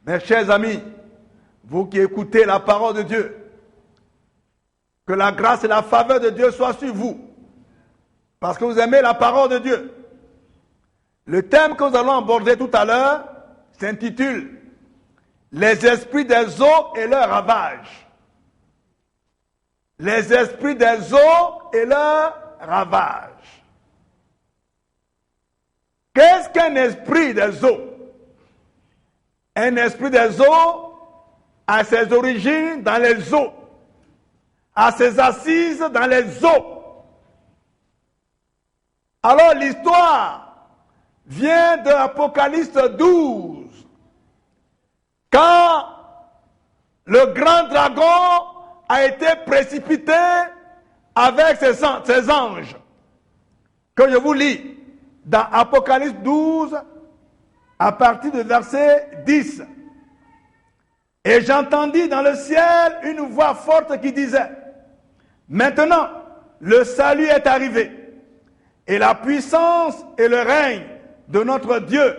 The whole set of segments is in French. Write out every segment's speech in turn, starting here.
Mes chers amis, vous qui écoutez la parole de Dieu, que la grâce et la faveur de Dieu soient sur vous, parce que vous aimez la parole de Dieu. Le thème que nous allons aborder tout à l'heure s'intitule « Les esprits des eaux et leurs ravages ». Les esprits des eaux et leurs ravages. Qu'est-ce qu'un esprit des eaux? Un esprit des eaux a ses origines dans les eaux, a ses assises dans les eaux. Alors l'histoire vient de l'Apocalypse 12, quand le grand dragon a été précipité avec ses anges, que je vous lis dans Apocalypse 12, à partir du verset 10. Et j'entendis dans le ciel une voix forte qui disait, « Maintenant, le salut est arrivé, et la puissance et le règne de notre Dieu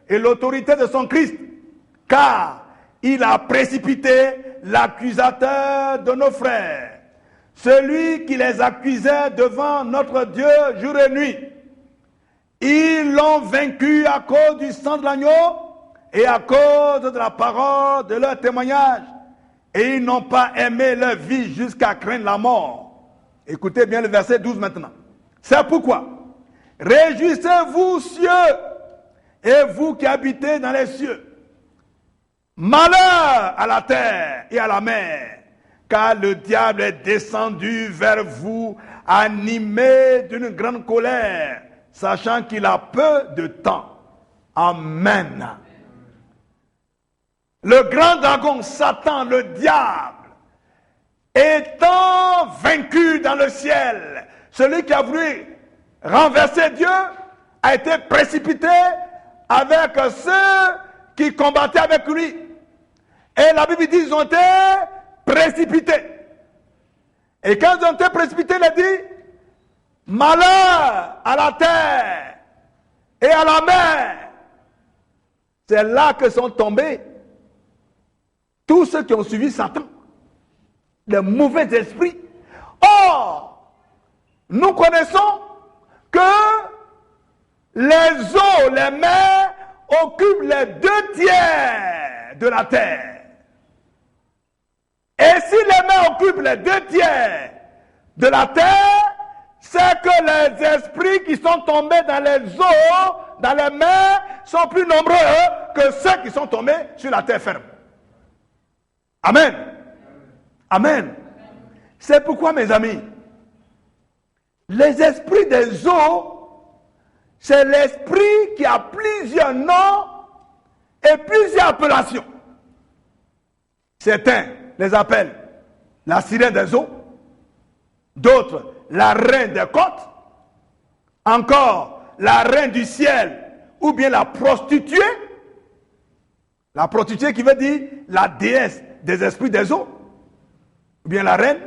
et l'autorité de son Christ, car il a précipité l'accusateur de nos frères, celui qui les accusait devant notre Dieu jour et nuit. Ils l'ont vaincu à cause du sang de l'agneau et à cause de la parole de leur témoignage. Et ils n'ont pas aimé leur vie jusqu'à craindre la mort. » Écoutez bien le verset 12 maintenant. C'est pourquoi, réjouissez-vous cieux et vous qui habitez dans les cieux. Malheur à la terre et à la mer, car le diable est descendu vers vous, animé d'une grande colère, sachant qu'il a peu de temps. Amen. Le grand dragon, Satan, le diable, étant vaincu dans le ciel, celui qui a voulu renverser Dieu a été précipité avec ceux qui combattaient avec lui. Et la Bible dit qu'ils ont été précipités. Et quand ils ont été précipités, il a dit, malheur à la terre et à la mer. C'est là que sont tombés tous ceux qui ont suivi Satan, les mauvais esprits. Or, nous connaissons que les eaux, les mers occupent les 2/3 de la terre. Et si les mers occupent les 2/3 de la terre, c'est que les esprits qui sont tombés dans les eaux, dans les mers, sont plus nombreux que ceux qui sont tombés sur la terre ferme. Amen. Amen. C'est pourquoi, mes amis, les esprits des eaux, c'est l'esprit qui a plusieurs noms et plusieurs appellations. Certains les appellent la sirène des eaux, d'autres la reine des côtes, encore la reine du ciel, ou bien la prostituée qui veut dire la déesse des esprits des eaux, ou bien la reine.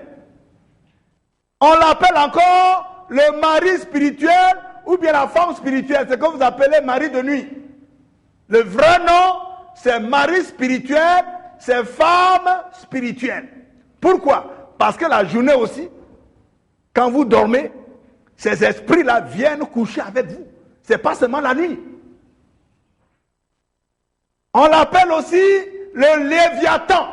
On l'appelle encore le mari spirituel, ou bien la femme spirituelle, c'est ce que vous appelez mari de nuit. Le vrai nom, c'est mari spirituel, c'est femme spirituelle. Pourquoi? Parce que la journée aussi, quand vous dormez, ces esprits-là viennent coucher avec vous. Ce n'est pas seulement la nuit. On l'appelle aussi le Léviathan.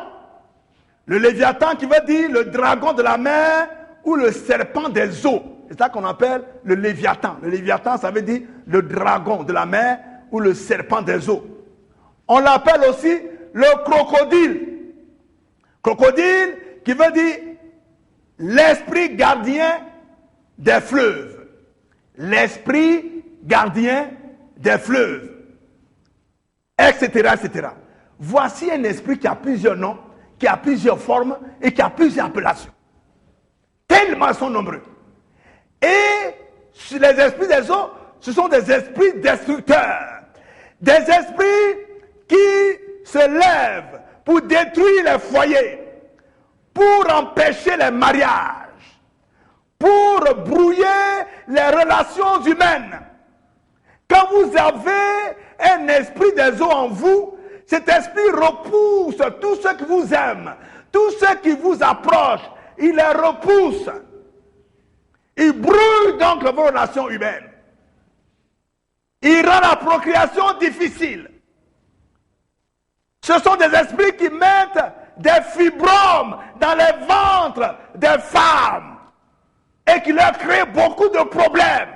Le Léviathan qui veut dire le dragon de la mer ou le serpent des eaux. C'est ça qu'on appelle le Léviathan. Le Léviathan, ça veut dire le dragon de la mer ou le serpent des eaux. On l'appelle aussi le crocodile. Crocodile qui veut dire l'esprit gardien des fleuves. L'esprit gardien des fleuves. Etc., etc. Voici un esprit qui a plusieurs noms, qui a plusieurs formes et qui a plusieurs appellations. Tellement ils sont nombreux. Et les esprits des eaux, ce sont des esprits destructeurs. Des esprits qui se lèvent pour détruire les foyers, pour empêcher les mariages, pour brouiller les relations humaines. Quand vous avez un esprit des eaux en vous, cet esprit repousse tous ceux qui vous aiment, tous ceux qui vous approchent, il les repousse. Il brûle donc vos relations humaines. Il rend la procréation difficile. Ce sont des esprits qui mettent des fibromes dans les ventres des femmes et qui leur créent beaucoup de problèmes.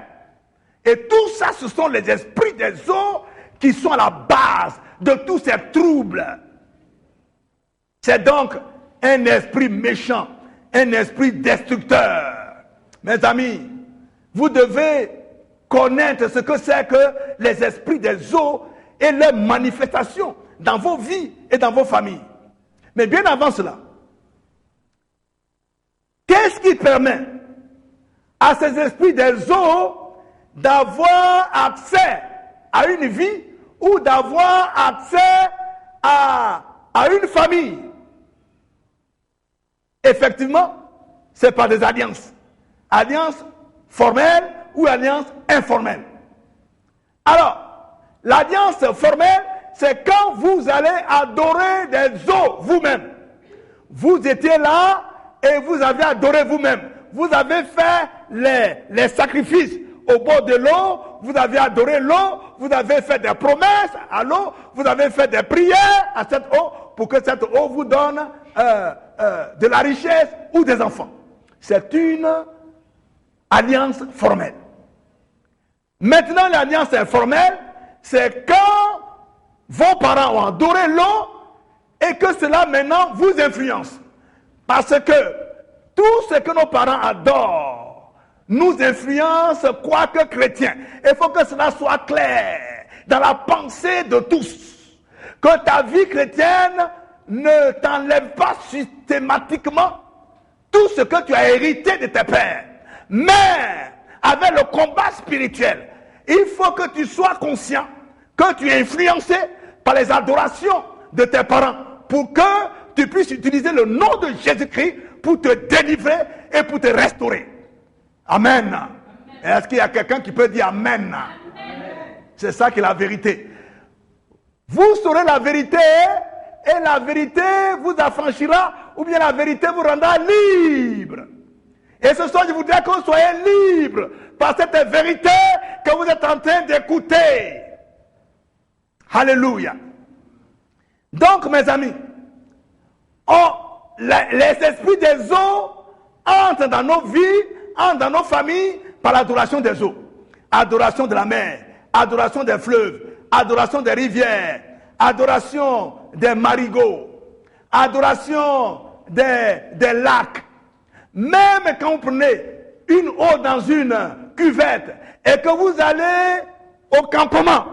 Et tout ça, ce sont les esprits des eaux qui sont à la base de tous ces troubles. C'est donc un esprit méchant, un esprit destructeur. Mes amis, vous devez connaître ce que c'est que les esprits des eaux et leurs manifestations dans vos vies et dans vos familles. Mais bien avant cela, qu'est-ce qui permet à ces esprits des eaux d'avoir accès à une vie ou d'avoir accès à une famille? Effectivement, c'est par des alliances. Alliances formelles ou alliances informelles. Alors, l'alliance formelle, c'est quand vous allez adorer des eaux vous-même. Vous étiez là et vous avez adoré vous-même. Vous avez fait les sacrifices au bord de l'eau, vous avez adoré l'eau, vous avez fait des promesses à l'eau, vous avez fait des prières à cette eau pour que cette eau vous donne de la richesse ou des enfants. C'est une alliance formelle. Maintenant, l'alliance informelle, c'est quand vos parents ont adoré l'eau et que cela maintenant vous influence. Parce que tout ce que nos parents adorent nous influence, quoique chrétien. Il faut que cela soit clair dans la pensée de tous. Que ta vie chrétienne ne t'enlève pas systématiquement tout ce que tu as hérité de tes pères. Mais avec le combat spirituel, il faut que tu sois conscient que tu es influencé par les adorations de tes parents pour que tu puisses utiliser le nom de Jésus-Christ pour te délivrer et pour te restaurer. Amen. Est-ce qu'il y a quelqu'un qui peut dire Amen? C'est ça qui est la vérité. Vous saurez la vérité et la vérité vous affranchira ou bien la vérité vous rendra libre. Et ce soir, je voudrais que vous soyez libre par cette vérité que vous êtes en train d'écouter. Alléluia. Donc, mes amis, les esprits des eaux entrent dans nos vies, entrent dans nos familles par l'adoration des eaux. Adoration de la mer, adoration des fleuves, adoration des rivières, adoration des marigots, adoration des lacs. Même quand vous prenez une eau dans une cuvette et que vous allez au campement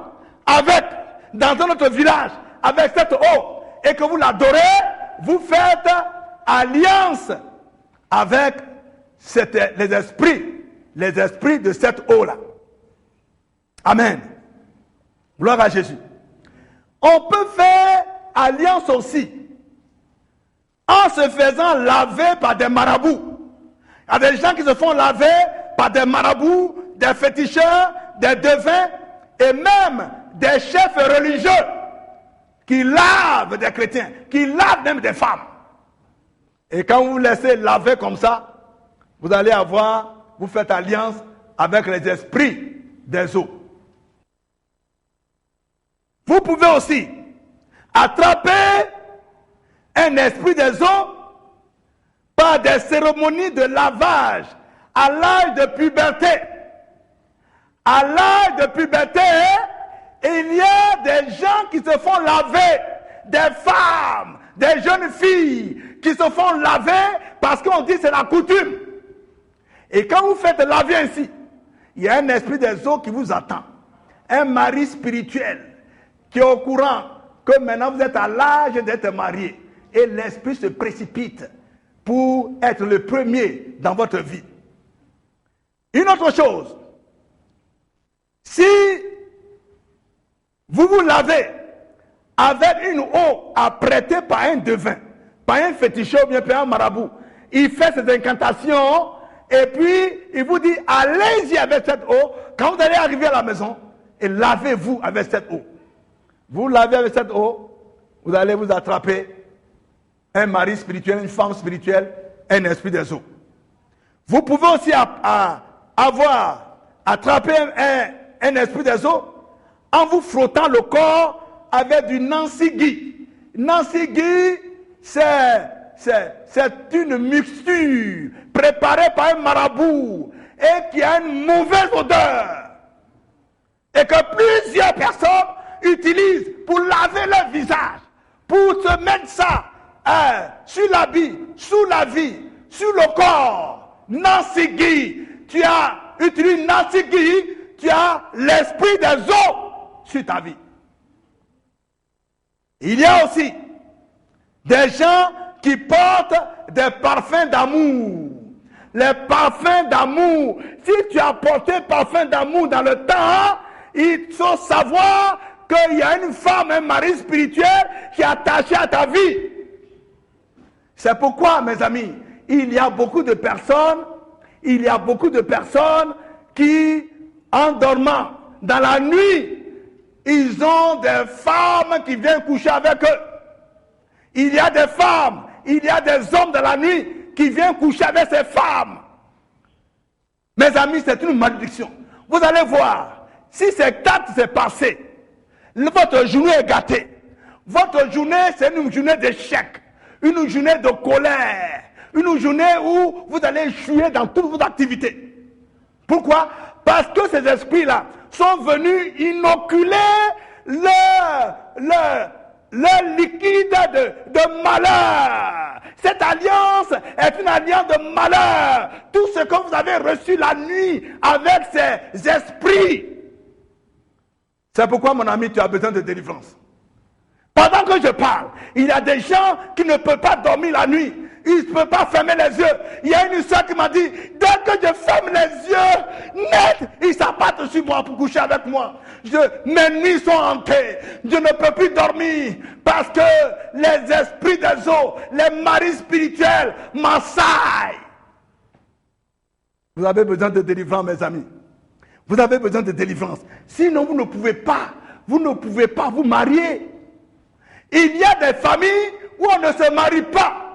dans un autre village avec cette eau et que vous l'adorez, vous faites alliance avec les esprits de cette eau-là. Amen. Gloire à Jésus. On peut faire alliance aussi en se faisant laver par des marabouts. Il y a des gens qui se font laver par des marabouts, des féticheurs, des devins et même des chefs religieux qui lavent des chrétiens, qui lavent même des femmes. Et quand vous vous laissez laver comme ça, vous faites alliance avec les esprits des eaux. Vous pouvez aussi attraper un esprit des eaux par des cérémonies de lavage à l'âge de puberté. À l'âge de puberté, il y a des gens qui se font laver, des femmes, des jeunes filles qui se font laver parce qu'on dit c'est la coutume. Et quand vous faites laver ainsi, il y a un esprit des eaux qui vous attend. Un mari spirituel qui est au courant que maintenant vous êtes à l'âge d'être marié. Et l'esprit se précipite pour être le premier dans votre vie. Une autre chose, si vous vous lavez avec une eau apprêtée par un devin, par un féticheur ou bien par un marabout, il fait ses incantations et puis il vous dit allez-y avec cette eau. Quand vous allez arriver à la maison, et lavez-vous avec cette eau. Vous lavez avec cette eau, vous allez vous attraper un mari spirituel, une femme spirituelle, un esprit des eaux. Vous pouvez aussi attraper un esprit des eaux en vous frottant le corps avec du Nancy-Gui. Nancy-Gui, c'est une mixture préparée par un marabout et qui a une mauvaise odeur. Et que plusieurs personnes utilisent pour laver leur visage, pour se mettre ça sur l'habit, sous la vie, sur le corps. Nancy-Gui, tu as utilisé Nancy-Gui, tu as l'esprit des eaux sur ta vie. Il y a aussi des gens qui portent des parfums d'amour. Les parfums d'amour. Si tu as porté parfum d'amour dans le temps, il faut savoir qu'il y a une femme, un mari spirituel qui est attaché à ta vie. C'est pourquoi, mes amis, il y a beaucoup de personnes qui, en dormant dans la nuit, ils ont des femmes qui viennent coucher avec eux. Il y a des femmes, il y a des hommes dans la nuit qui viennent coucher avec ces femmes. Mes amis, c'est une malédiction. Vous allez voir, si cet acte s'est passé, votre journée est gâtée. Votre journée, c'est une journée d'échec, une journée de colère, une journée où vous allez échouer dans toutes vos activités. Pourquoi? Parce que ces esprits-là sont venus inoculer leur liquide de malheur. Cette alliance est une alliance de malheur. Tout ce que vous avez reçu la nuit avec ces esprits. C'est pourquoi, mon ami, tu as besoin de délivrance. Pendant que je parle, il y a des gens qui ne peuvent pas dormir la nuit. Ils ne peuvent pas fermer les yeux. Il y a une soeur qui m'a dit, dès que je ferme les yeux, net, ils s'abattent sur moi pour coucher avec moi. Mes nuits sont hantées. Je ne peux plus dormir parce que les esprits des eaux, les maris spirituels m'assaillent. Vous avez besoin de délivrance, mes amis. Vous avez besoin de délivrance. Sinon, vous ne pouvez pas vous marier. Il y a des familles où on ne se marie pas.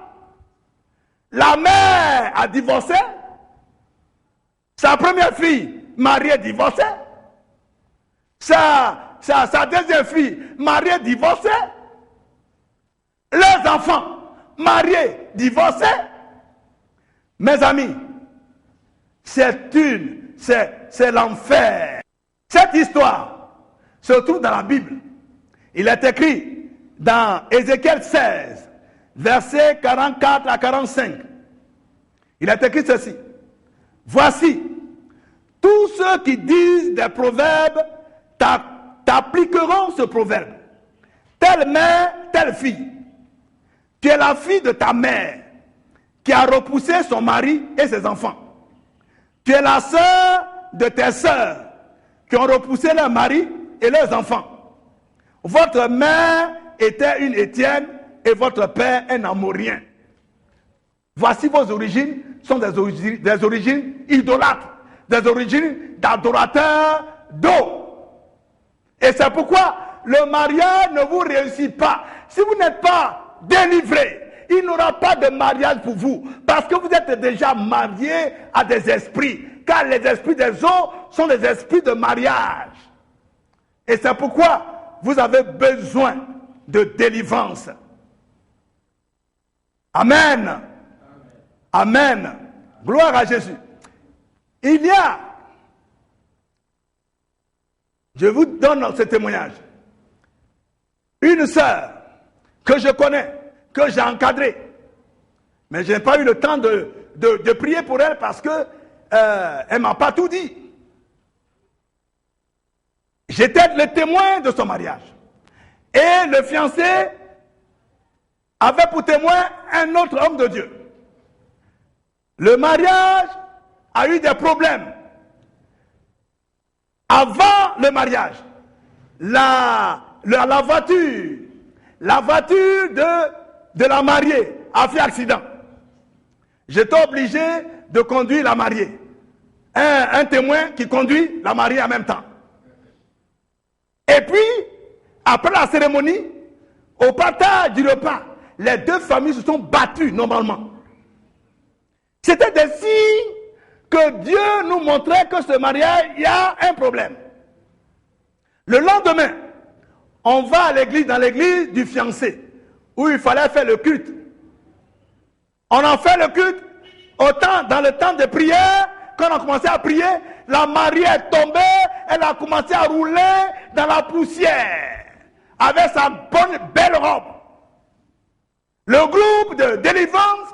La mère a divorcé. Sa première fille, mariée, divorcée. Sa deuxième fille, mariée, divorcée. Les enfants, mariés, divorcés. Mes amis, c'est l'enfer. Cette histoire se trouve dans la Bible. Il est écrit dans Ézéchiel 16, versets 44 à 45. Il est écrit ceci. Voici, tous ceux qui disent des proverbes t'appliqueront ce proverbe. Telle mère, telle fille. Tu es la fille de ta mère qui a repoussé son mari et ses enfants. Tu es la sœur de tes sœurs qui ont repoussé leur mari et leurs enfants. Votre mère était une Étienne et votre père un Amorien. Voici vos origines sont des origines idolâtres, des origines d'adorateurs d'eau. Et c'est pourquoi le mariage ne vous réussit pas. Si vous n'êtes pas délivré, il n'y aura pas de mariage pour vous. Parce que vous êtes déjà marié à des esprits. Car les esprits des eaux sont des esprits de mariage. Et c'est pourquoi vous avez besoin de délivrance. Amen. Amen. Gloire à Jésus. Il y a, je vous donne ce témoignage, une sœur que je connais, que j'ai encadrée, mais je n'ai pas eu le temps de prier pour elle parce que elle ne m'a pas tout dit. J'étais le témoin de son mariage. Et le fiancé avait pour témoin un autre homme de Dieu. Le mariage a eu des problèmes. Avant le mariage, la voiture de la mariée a fait accident. J'étais obligé de conduire la mariée. Un témoin qui conduit la mariée en même temps. Et puis, après la cérémonie, Au partage du repas, les deux familles se sont battues normalement. C'était des signes que Dieu nous montrait que ce mariage, il y a un problème. Le lendemain, on va à l'église, dans l'église du fiancé, où il fallait faire le culte. On en fait le culte, dans le temps de prière, quand on a commencé à prier, la mariée est tombée, elle a commencé à rouler dans la poussière, avec sa bonne, belle robe. Le groupe de délivrance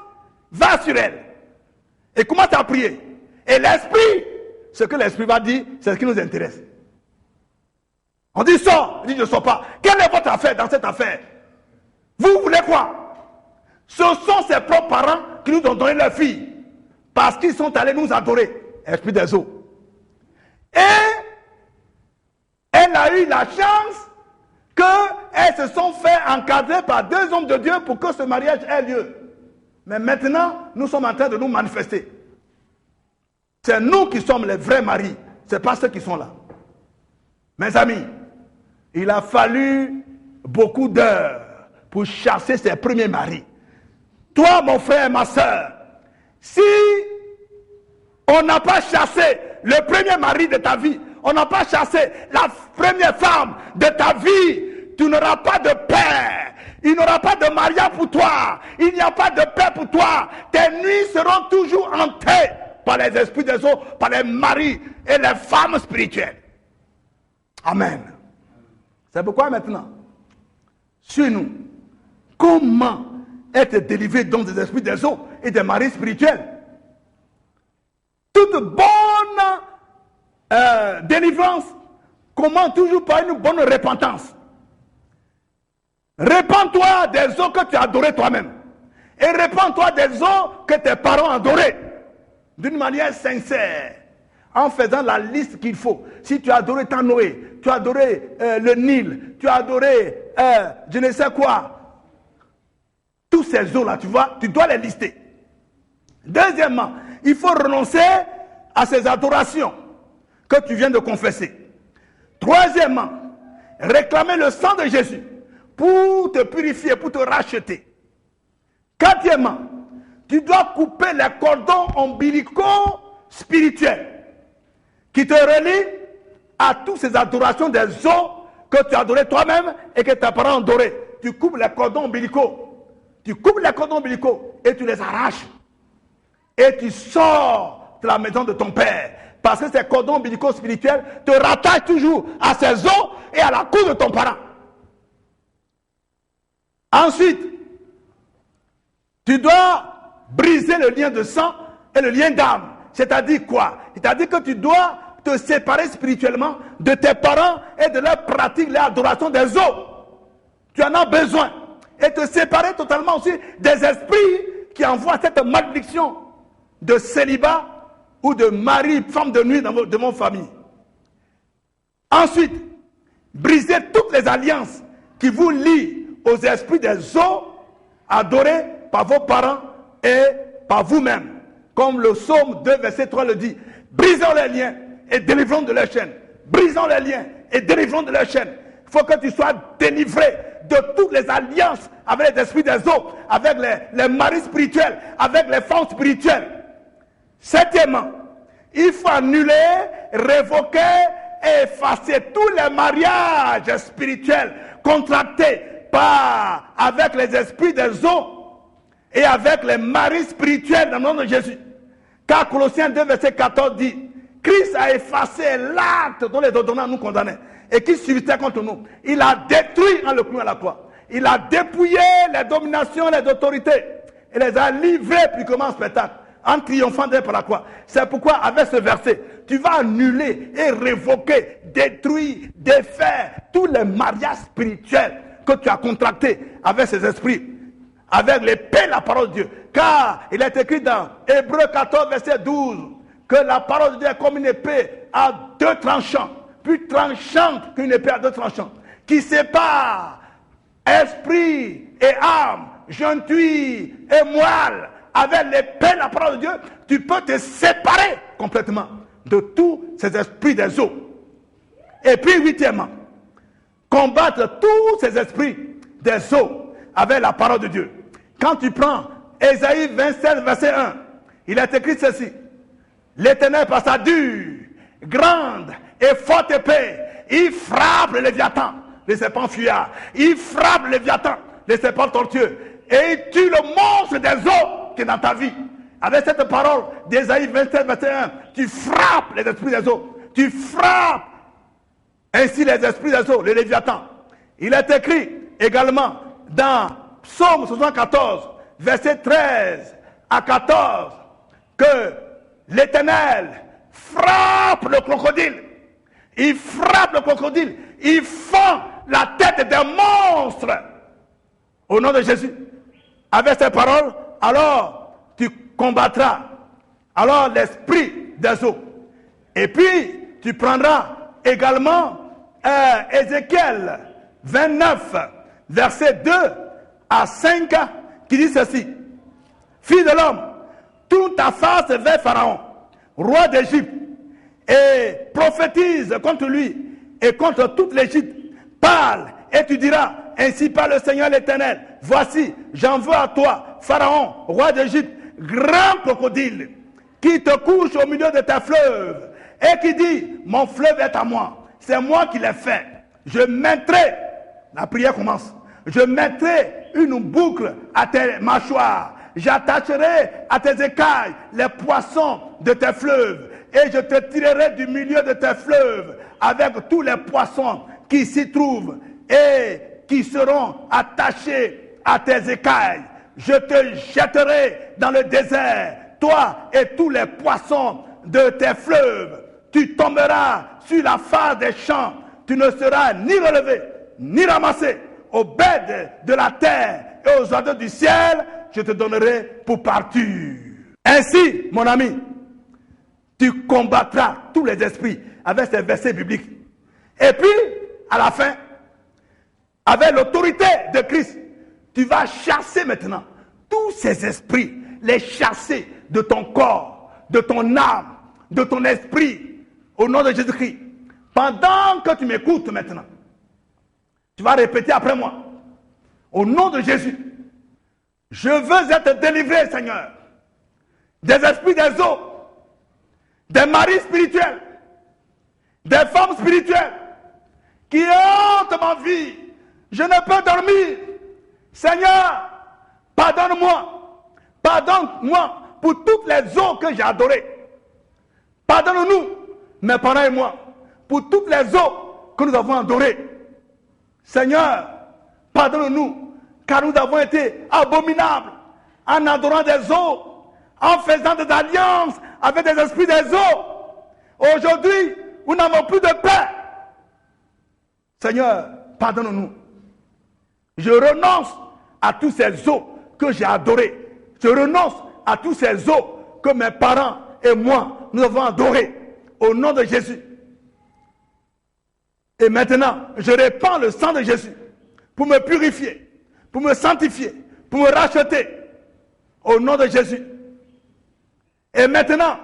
va sur elle et commence à prier. Et l'esprit, ce que l'esprit va dire, c'est ce qui nous intéresse. On dit sors, il dit je ne sors pas. Quelle est votre affaire dans cette affaire? Vous voulez quoi? Ce sont ses propres parents qui nous ont donné leur fille, parce qu'ils sont allés nous adorer, esprit des eaux. Et elle a eu la chance qu'elles se sont fait encadrer par deux hommes de Dieu pour que ce mariage ait lieu. Mais maintenant, nous sommes en train de nous manifester. C'est nous qui sommes les vrais maris, ce n'est pas ceux qui sont là. Mes amis, il a fallu beaucoup d'heures pour chasser ses premiers maris. Toi, mon frère et ma soeur, si on n'a pas chassé le premier mari de ta vie, on n'a pas chassé la première femme de ta vie, tu n'auras pas de paix. Il n'y aura pas de mariage pour toi. Il n'y a pas de paix pour toi. Tes nuits seront toujours hantées par les esprits des eaux, par les maris et les femmes spirituelles. Amen. C'est pourquoi maintenant, suis-nous. Comment être délivré donc des esprits des eaux et des maris spirituels? Toute bonne délivrance commence toujours par une bonne repentance. Répands-toi des eaux que tu as adorées toi-même. Et répands-toi des eaux que tes parents adoraient. D'une manière sincère. En faisant la liste qu'il faut. Si tu as adoré tant Noé, tu as adoré le Nil, tu as adoré je ne sais quoi. Tous ces eaux-là, tu vois, tu dois les lister. Deuxièmement, il faut renoncer à ces adorations que tu viens de confesser. Troisièmement, réclamer le sang de Jésus pour te purifier, pour te racheter. Quatrièmement, tu dois couper les cordons ombilicaux spirituels qui te relient à toutes ces adorations des eaux que tu as adorées toi-même et que tes parents ont adorées. Tu coupes les cordons ombilicaux. Tu coupes les cordons ombilicaux et tu les arraches. Et tu sors de la maison de ton père. Parce que ces cordons ombilicaux spirituels te rattachent toujours à ces eaux et à la cour de ton parent. Ensuite, tu dois briser le lien de sang et le lien d'âme. C'est-à-dire quoi? C'est-à-dire que tu dois te séparer spirituellement de tes parents et de leur pratique, leur adoration des eaux. Tu en as besoin. Et te séparer totalement aussi des esprits qui envoient cette malédiction de célibat ou de mari, femme de nuit dans mon famille. Ensuite, briser toutes les alliances qui vous lient aux esprits des eaux adorés par vos parents et par vous-même. Comme le psaume 2, verset 3 le dit. Brisons les liens et délivrons de leurs chaînes. Brisons les liens et délivrons de leurs chaînes. Il faut que tu sois délivré de toutes les alliances avec les esprits des eaux, avec les maris spirituels, avec les femmes spirituelles. Septièmement, il faut annuler, révoquer et effacer tous les mariages spirituels contractés avec les esprits des eaux et avec les maris spirituels dans le nom de Jésus. Car Colossiens 2, verset 14 dit, Christ a effacé l'acte dont les ordonnances nous condamnaient et qui subsistait contre nous. Il a détruit en le clouant à la croix. Il a dépouillé les dominations, les autorités et les a livrés publiquement en spectacle, en triomphant d'eux par la croix. C'est pourquoi, avec ce verset, tu vas annuler et révoquer, détruire, défaire tous les mariages spirituels que tu as contractés avec ces esprits, avec l'épée, la parole de Dieu. Car il est écrit dans Hébreux 14, verset 12, que la parole de Dieu est comme une épée à deux tranchants, plus tranchante qu'une épée à deux tranchants, qui sépare esprit et âme, jointure et moelle. Avec l'épée, la parole de Dieu, tu peux te séparer complètement de tous ces esprits des eaux. Et puis, huitièmement, combattre tous ces esprits des eaux avec la parole de Dieu. Quand tu prends Ésaïe 27, verset 1, il est écrit ceci. L'Éternel par sa dure, grande et forte épée, il frappe le Léviathan, le serpent fuyard. Il frappe le Léviathan, le serpent tortueux. Et il tue le monstre des eaux qui est dans ta vie. Avec cette parole d'Ésaïe 27, verset 1, tu frappes les esprits des eaux. Tu frappes ainsi les esprits des eaux, le Léviathan. Il est écrit également dans Psaume 74, verset 13 à 14, que l'Éternel frappe le crocodile. Il frappe le crocodile. Il fend la tête des monstres. Au nom de Jésus. Avec ces paroles, alors tu combattras alors l'esprit des eaux. Et puis, tu prendras également Ézéchiel 29, verset 2 à 5, qui dit ceci. Fille de l'homme, tourne ta face vers Pharaon, roi d'Égypte, et prophétise contre lui et contre toute l'Égypte. Parle et tu diras, ainsi parle le Seigneur l'Éternel. Voici, j'envoie à toi, Pharaon, roi d'Égypte, grand crocodile, qui te couche au milieu de tes fleuves, et qui dit, mon fleuve est à moi, c'est moi qui l'ai fait. Je mettrai, la prière commence, je mettrai une boucle à tes mâchoires, j'attacherai à tes écailles les poissons de tes fleuves, et je te tirerai du milieu de tes fleuves avec tous les poissons qui s'y trouvent et qui seront attachés à tes écailles. Je te jetterai dans le désert, toi et tous les poissons de tes fleuves. Tu tomberas sur la face des champs. Tu ne seras ni relevé, ni ramassé. Aux bêtes de la terre et aux oiseaux du ciel, je te donnerai pour partir. Ainsi, mon ami, tu combattras tous les esprits avec ces versets bibliques. Et puis, à la fin, avec l'autorité de Christ, tu vas chasser maintenant tous ces esprits, les chasser de ton corps, de ton âme, de ton esprit, au nom de Jésus-Christ. Pendant que tu m'écoutes maintenant, tu vas répéter après moi, au nom de Jésus, je veux être délivré, Seigneur, des esprits des eaux, des maris spirituels, des femmes spirituelles qui hantent ma vie. Je ne peux dormir. Seigneur, pardonne-moi. Pardonne-moi pour toutes les eaux que j'ai adorées. Pardonne-nous, mes parents et moi, pour toutes les eaux que nous avons adorées. Seigneur, pardonne-nous, car nous avons été abominables en adorant des eaux, en faisant des alliances avec des esprits des eaux. Aujourd'hui, nous n'avons plus de paix. Seigneur, pardonne-nous. Je renonce à tous ces eaux que j'ai adorés. Je renonce à tous ces eaux que mes parents et moi, nous avons adorés. Au nom de Jésus. Et maintenant, je répands le sang de Jésus pour me purifier, pour me sanctifier, pour me racheter. Au nom de Jésus. Et maintenant,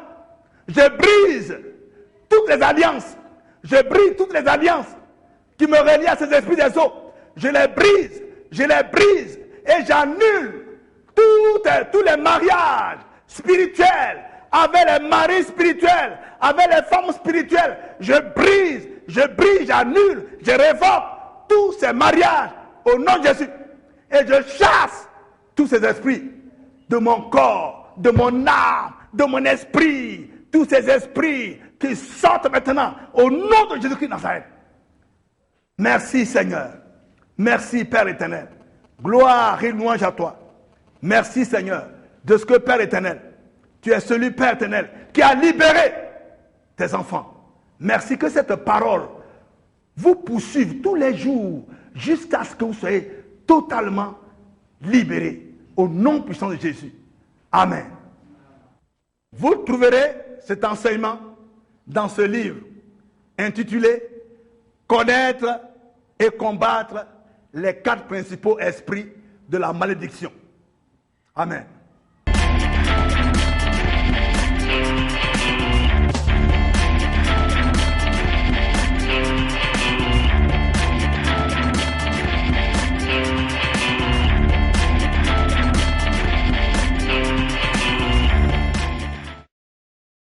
je brise toutes les alliances. Je brise toutes les alliances qui me relient à ces esprits des eaux. Je les brise et j'annule tous les mariages spirituels avec les maris spirituels, avec les femmes spirituelles. Je brise, j'annule, je révoque tous ces mariages au nom de Jésus. Et je chasse tous ces esprits de mon corps, de mon âme, de mon esprit, tous ces esprits qui sortent maintenant au nom de Jésus-Christ de Nazareth. Merci Seigneur. Merci Père éternel. Gloire et louange à toi. Merci Seigneur de ce que Père éternel, tu es celui Père éternel qui a libéré tes enfants. Merci que cette parole vous poursuive tous les jours jusqu'à ce que vous soyez totalement libérés au nom puissant de Jésus. Amen. Vous trouverez cet enseignement dans ce livre intitulé « Connaître et combattre les 4 principaux esprits de la malédiction ». Amen.